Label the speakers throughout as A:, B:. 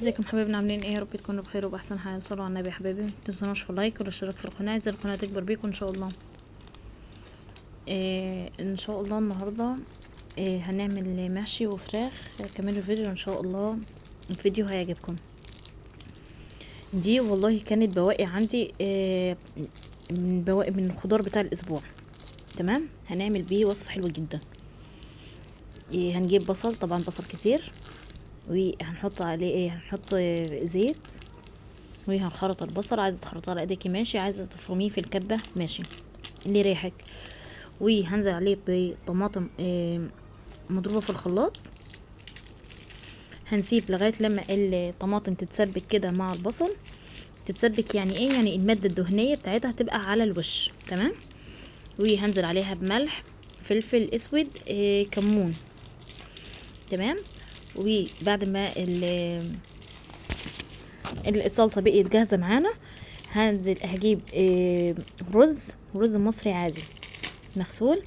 A: ازيكم حبايبنا، عاملين ايه؟ يا رب تكونوا بخير وباحسن حال. صلوا على النبي يا حبايبي، متنسوناش في اللايك والاشتراك في القناه، عايزه القناه تكبر بيكم ان شاء الله. ان شاء الله النهارده هنعمل محشي وفراخ. كملوا الفيديو ان شاء الله، الفيديو هيعجبكم. دي والله كانت بواقي عندي، من بواقي من الخضار بتاع الاسبوع. تمام، هنعمل بيه وصفه حلوه جدا. هنجيب بصل، طبعا بصل كتير، وهنحط عليه هنحط زيت، وهنخرط البصل. عايزه تخرطيه على ايديكي ماشي، عايزه تفرميه في الكبه ماشي اللي يريحك. وهنزل عليه بطماطم مضروبه في الخلاط. هنسيب لغايه لما الطماطم تتسبك كده مع البصل. تتسبك يعني ايه؟ يعني الماده الدهنيه بتاعتها تبقى على الوش. تمام. وهنزل عليها بملح، فلفل اسود، كمون. تمام. وبعد ما الصلصه بقت جاهزه معانا، هجيب رز مصري عادي مغسول،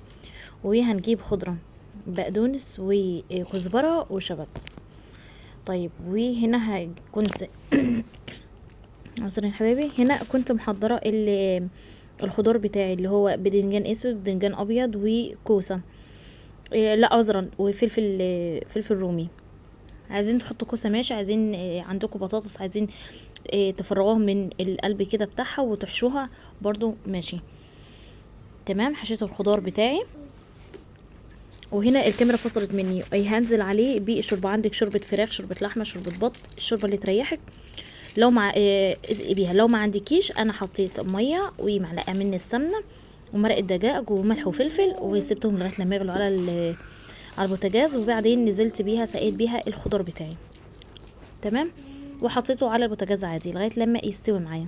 A: وهنجيب خضرة، بقدونس وكزبرة وشبت. طيب، وهنا كنت عذرا يا حبايبي، هنا كنت محضرة الخضار بتاعي اللي هو بدنجان اسود، بدنجان ابيض، وكوسة. لا عذرا، وفلفل، فلفل رومي. عايزين تحطوا كوسة ماشي، عايزين عندكم بطاطس عايزين تفرغوها من القلب كده بتاعها وتحشوها برضو ماشي. تمام، حشيت الخضار بتاعي. وهنا الكاميرا فصلت مني. هنزل عليه بالشوربه. عندك شوربه فراخ، شوربه لحمه، شوربه بط، الشوربه اللي تريحك. لو مع ازقي بيها. لو ما عندكيش، انا حطيت ميه ومعلقه من السمنه ومرق الدجاج وملح وفلفل، وسبتهم لغايه لما يغلوا على البوتاجاز. وبعدين نزلت بيها، سقيت بيها الخضار بتاعي. تمام. وحطيته على البوتاجاز عادي لغايه لما يستوي معايا.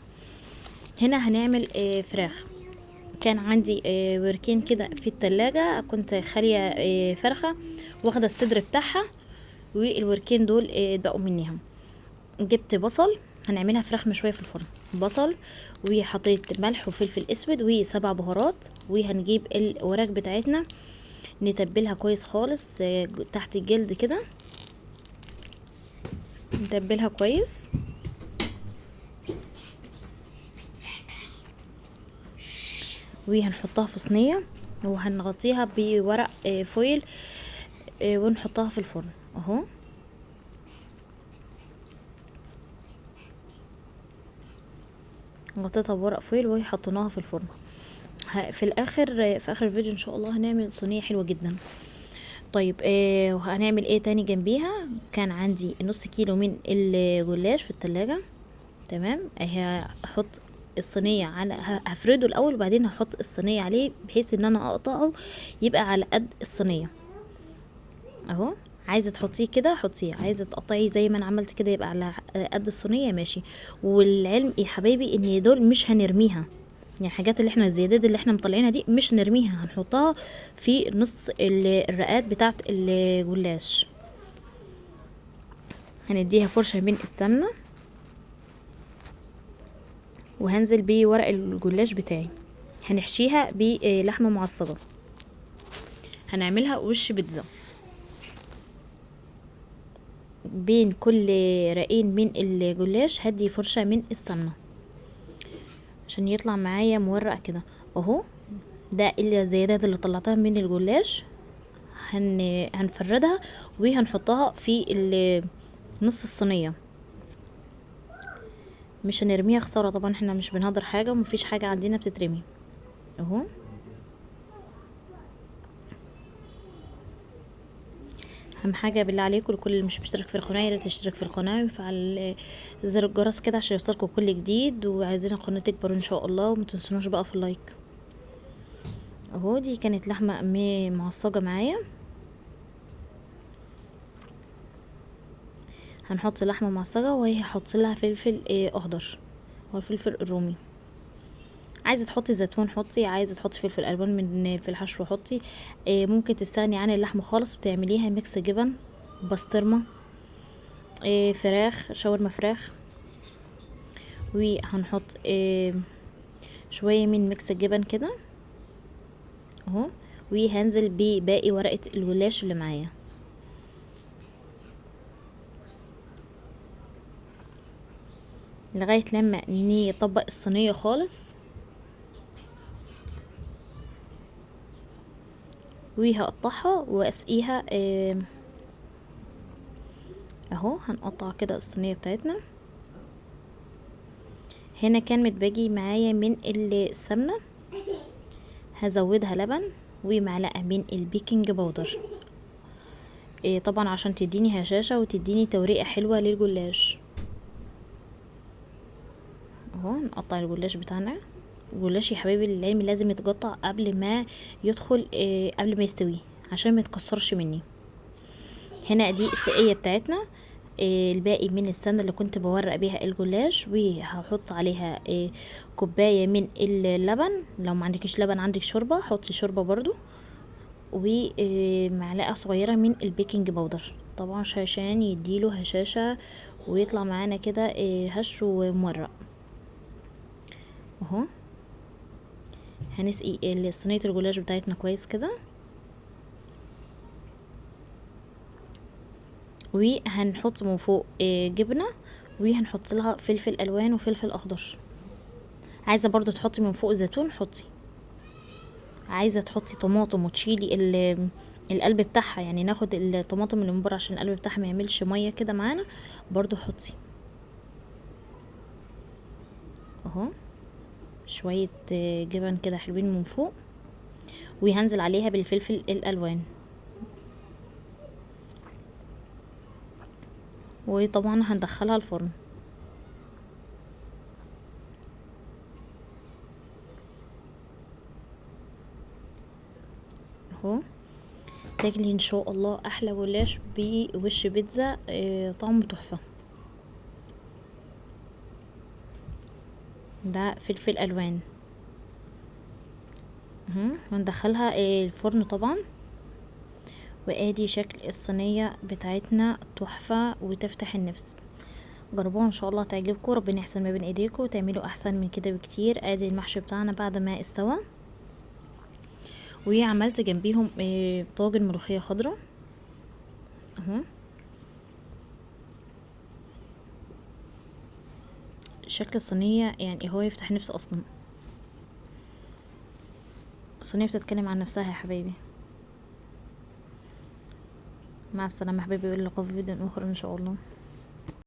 A: هنا هنعمل فراخ. كان عندي وركين كده في التلاجة، كنت خالية فرخة، واخدة الصدر بتاعها، والوركين دول اتبقوا منيهم. جبت بصل، هنعملها فراخ مشوية في الفرن. بصل، وحطيت ملح وفلفل اسود وسبع بهارات. وهنجيب الوراك بتاعتنا نتبلها كويس خالص تحت الجلد كده، نتبلها كويس. وهنحطها في صينية، وهنغطيها بورق فويل، ونحطها في الفرن اهو. غطيتها بورق فويل وحطيناها في الفرن. في الاخر، في اخر الفيديو ان شاء الله هنعمل صينيه حلوه جدا. طيب، وهنعمل ايه تاني جنبيها؟ كان عندي نص كيلو من الجلاش في التلاجة. تمام. هحط الصينيه على هفرده الاول، وبعدين هحط الصينيه عليه بحيث ان انا اقطعه يبقى على قد الصينيه اهو. عايزه تحطيه كده حطيه، عايزه تقطعيه زي ما انا عملت كده يبقى على قد الصينيه ماشي. والعلم يا حبايبي ان دول مش هنرميها، يعني الحاجات اللي احنا الزيادات اللي احنا مطلعينها دي مش هنرميها، هنحطها في نص الرقات بتاعه الجلاش. هنديها فرشه من السمنه، وهنزل بورق الجلاش بتاعي. هنحشيها بلحمه معصجه، هنعملها وش بيتزا. بين كل رقين من الجلاش هدي فرشه من السمنه عشان يطلع معايا مورق كده اهو. ده الزيادات اللي طلعتها من الجلاش هنفردها وهنحطها في نص الصينيه. مش هنرميها خساره، طبعا احنا مش بنهدر حاجه ومفيش حاجه عندنا بتترمي اهو. اهم حاجه بالله عليكم، لكل اللي مش مشترك في القناه يا ريت يشترك في القناه ويفعل زر الجرس كده عشان يوصلكم كل جديد. وعايزين القناه تكبر ان شاء الله، وما تنسونوش بقى في اللايك اهو. دي كانت لحمه معصجه معايا. هنحط لحمه معصجه، وهي هحط لها فلفل اخضر، هو الفلفل الرومي. عايزه تحطي زيتون حطي، عايزه تحطي فلفل الوان من في الحشو حطي. ممكن تستغني عن اللحمه خالص وتعمليها ميكس جبن، بسطرمه، فراخ، شاورما فراخ. وهنحط شويه من ميكس الجبن كده اهو. وهنزل بباقي ورقه الجلاش اللي معايا لغاية لما نطبق الصينية خالص. وهقطعها واسقيها اهو. هنقطع كده الصينية بتاعتنا. هنا كان متبقي معايا من السمنة، هزودها لبن ومعلقة من البيكنج باودر، طبعا عشان تديني هشاشة وتديني توريقة حلوة للجلاش. اهو نقطع الجلاش بتاعنا. الجلاش يا حبايبي العلم لازم يتقطع قبل ما يدخل، قبل ما يستوي عشان ما يتكسرش مني. هنا دي السقية بتاعتنا. الباقي من السمنة اللي كنت بورق بيها الجلاش، وهحط عليها كوباية من اللبن. لو ما عندكش لبن عندك شوربة حطي شوربة برضو، ومعلقة صغيرة من البيكنج باودر طبعا عشان يديله هشاشة ويطلع معانا كده هش ومورق. اهو هنسقي صينية الجلاش بتاعتنا كويس كده، وهنحط من فوق جبنة، وهنحط لها فلفل الوان وفلفل اخضر. عايزة برضو تحطي من فوق زيتون حطي، عايزة تحطي طماطم وتشيلي القلب بتاعها، يعني ناخد الطماطم اللي من بره عشان القلب بتاعها ما يعملش ميه كده معانا، برضو حطي. اهو شوية جبن كده حلوين من فوق، وهنزل عليها بالفلفل الالوان، وطبعا هندخلها الفرن. اهو تاكلي ان شاء الله احلى جلاش بوش بيتزا، طعمه تحفه. ده فلفل الوان. هندخلها الفرن طبعا. وادي شكل الصينيه بتاعتنا تحفه وتفتح النفس. جربوها ان شاء الله تعجبكم، ربنا يحسن ما بين ايديكم وتعملوا احسن من كده بكتير. ادي المحشي بتاعنا بعد ما استوى، وعملت جنبيهم طاجن ملوخيه خضراء. اهو شكل الصينيه يعني هو يفتح نفس اصلا. الصينيه بتتكلم عن نفسها يا حبايبي. مع السلامه يا حبايبي، اللقاء في فيديو اخر ان شاء الله.